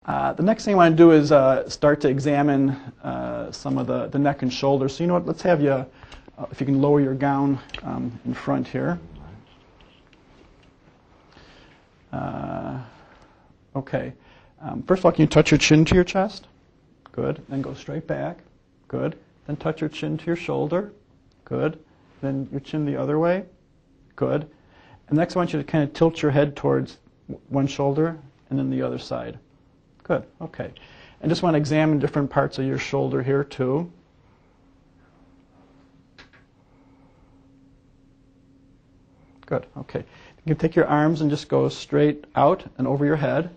The next thing I want to do is start to examine some of the neck and shoulders. So you know what, let's have you, if you can lower your gown in front here. Okay. First of all, can you touch your chin to your chest? Good. Then go straight back. Good. Then touch your chin to your shoulder. Good. Then your chin the other way. Good. And next I want you to kind of tilt your head towards one shoulder and then the other side. Good. Okay. And just want to examine different parts of your shoulder here too. Good. Okay. You can take your arms and just go straight out and over your head.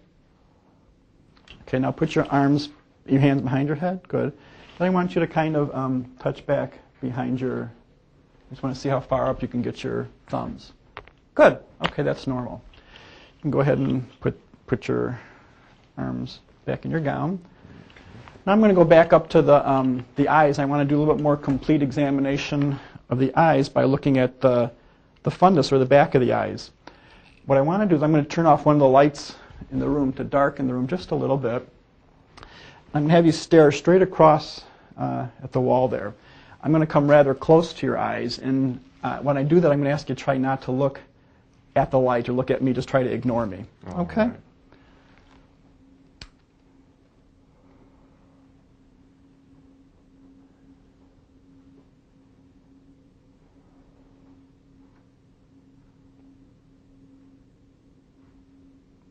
Okay, now put your hands behind your head. Good. Then I want you to kind of touch back behind your, I just want to see how far up you can get your thumbs. Good. Okay, that's normal. You can go ahead and put your arms back in your gown. Now I'm going to go back up to the eyes. I want to do a little bit more complete examination of the eyes by looking at the fundus or the back of the eyes. What I want to do is I'm going to turn off one of the lights in the room to darken the room just a little bit. I'm going to have you stare straight across at the wall there. I'm going to come rather close to your eyes, and when I do that, I'm going to ask you to try not to look at the light or look at me, just try to ignore me. Okay? Right.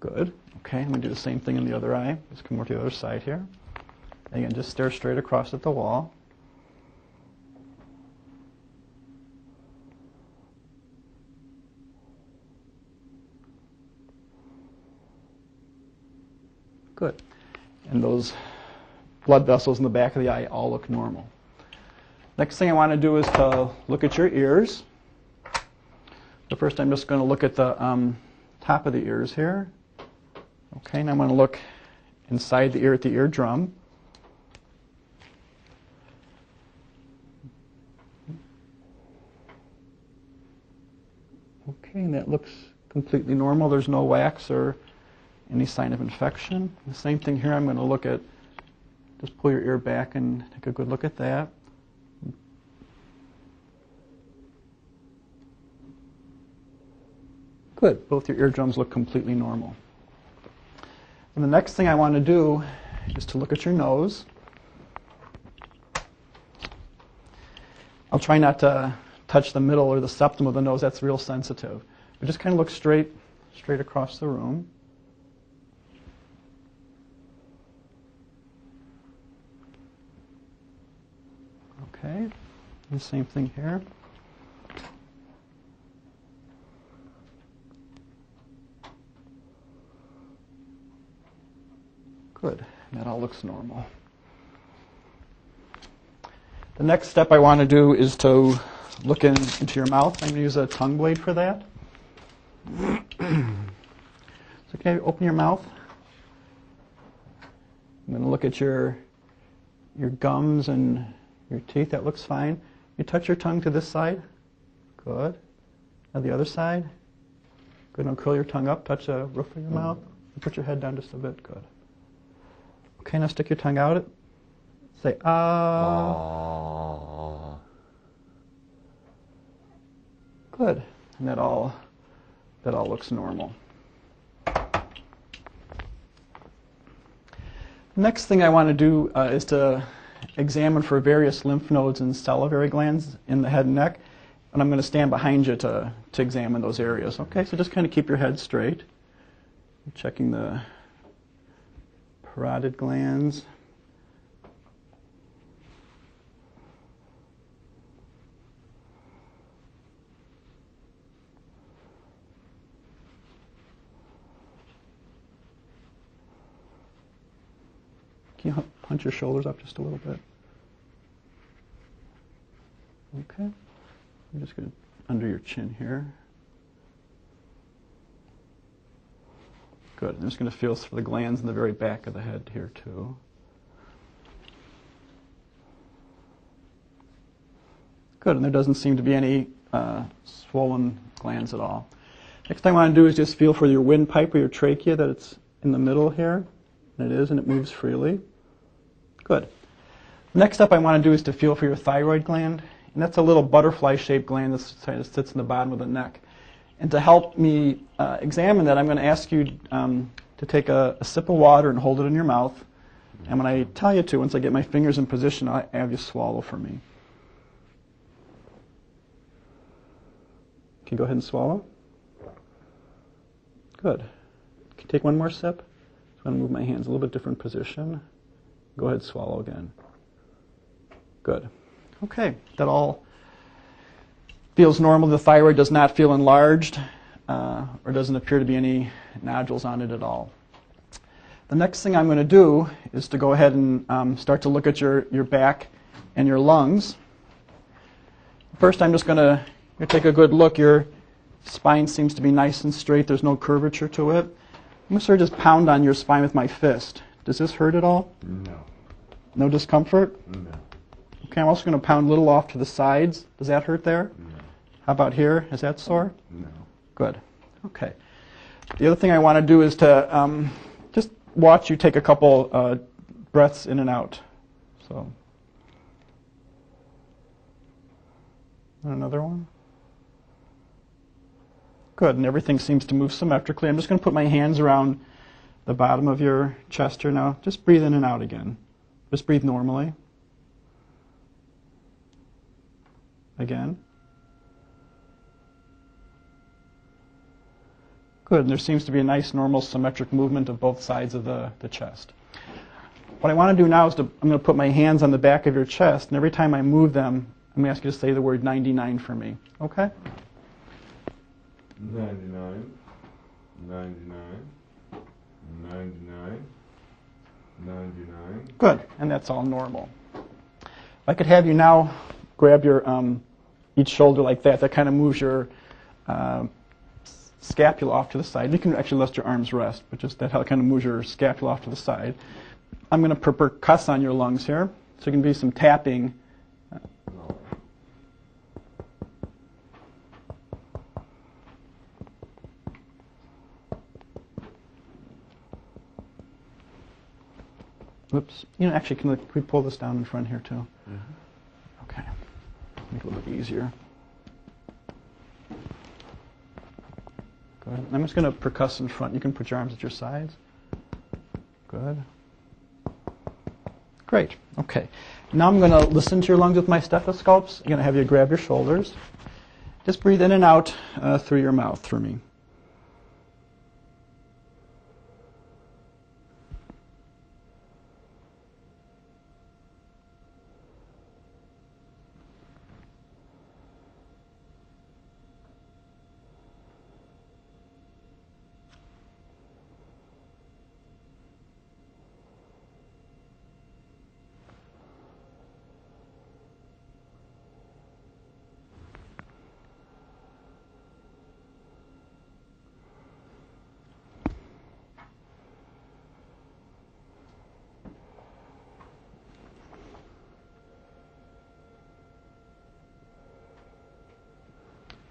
Good. Okay, I'm going to do the same thing in the other eye. Just come over to the other side here. Again, just stare straight across at the wall. Good. And those blood vessels in the back of the eye all look normal. Next thing I want to do is to look at your ears. So first I'm just going to look at the top of the ears here. Okay, and I'm going to look inside the ear at the eardrum. Okay, and that looks completely normal. There's no wax or any sign of infection. The same thing here, I'm going to look at, just pull your ear back and take a good look at that. Good, both your eardrums look completely normal. And the next thing I want to do is to look at your nose. I'll try not to touch the middle or the septum of the nose. That's real sensitive. But just kind of look straight across the room. Okay, and the same thing here. Good, that all looks normal. The next step I want to do is to look into your mouth. I'm going to use a tongue blade for that. So can you open your mouth? I'm going to look at your gums and your teeth. That looks fine. You touch your tongue to this side. Good. Now the other side. Good. Now curl your tongue up. Touch the roof of your mouth. And put your head down just a bit. Good. Okay, now stick your tongue out. Say, ah. Good. And that all looks normal. Next thing I want to do is to examine for various lymph nodes and salivary glands in the head and neck. And I'm going to stand behind you to examine those areas. Okay, so just kind of keep your head straight. I'm checking the parotid glands. Can you punch your shoulders up just a little bit? Okay. I'm just going to under your chin here. Good. I'm just going to feel for the glands in the very back of the head here too. Good. And there doesn't seem to be any swollen glands at all. Next thing I want to do is just feel for your windpipe or your trachea, that it's in the middle here. And it is, and it moves freely. Good. Next up I want to do is to feel for your thyroid gland. And that's a little butterfly-shaped gland that sits in the bottom of the neck. And to help me examine that, I'm going to ask you to take a sip of water and hold it in your mouth. And when I tell you to, once I get my fingers in position, I'll have you swallow for me. Can you go ahead and swallow? Good. Can you take one more sip? I'm going to move my hands a little bit different position. Go ahead, swallow again. Good. Okay, that all feels normal. The thyroid does not feel enlarged or doesn't appear to be any nodules on it at all. The next thing I'm going to do is to go ahead and start to look at your back and your lungs. First, I'm just going to take a good look. Your spine seems to be nice and straight. There's no curvature to it. I'm going to sort of just pound on your spine with my fist. Does this hurt at all? No. No discomfort? No. Okay, I'm also going to pound a little off to the sides. Does that hurt there? No. How about here? Is that sore? No. Good. Okay. The other thing I want to do is to just watch you take a couple breaths in and out. So, and another one. Good, and everything seems to move symmetrically. I'm just going to put my hands around the bottom of your chest here now. Just breathe in and out again. Just breathe normally. Again. Good, and there seems to be a nice normal symmetric movement of both sides of the chest. What I want to do now is I'm going to put my hands on the back of your chest, and every time I move them, I'm going to ask you to say the word 99 for me. Okay? 99, 99, 99, 99. Good, and that's all normal. If I could have you now grab your each shoulder like that. That kind of moves your scapula off to the side. You can actually let your arms rest, but just that kind of moves your scapula off to the side. I'm going to percuss on your lungs here, so it can be some tapping. Whoops. You know, actually, can we pull this down in front here too? Mm-hmm. Okay. Make it a little bit easier. Good. I'm just going to percuss in front. You can put your arms at your sides. Good. Great. Okay. Now I'm going to listen to your lungs with my stethoscopes. I'm going to have you grab your shoulders. Just breathe in and out through your mouth for me.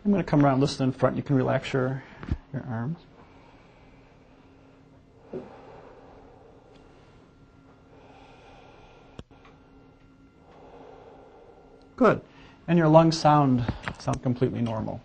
I'm going to come around, listen in front. You can relax your arms. Good. And your lungs sound completely normal.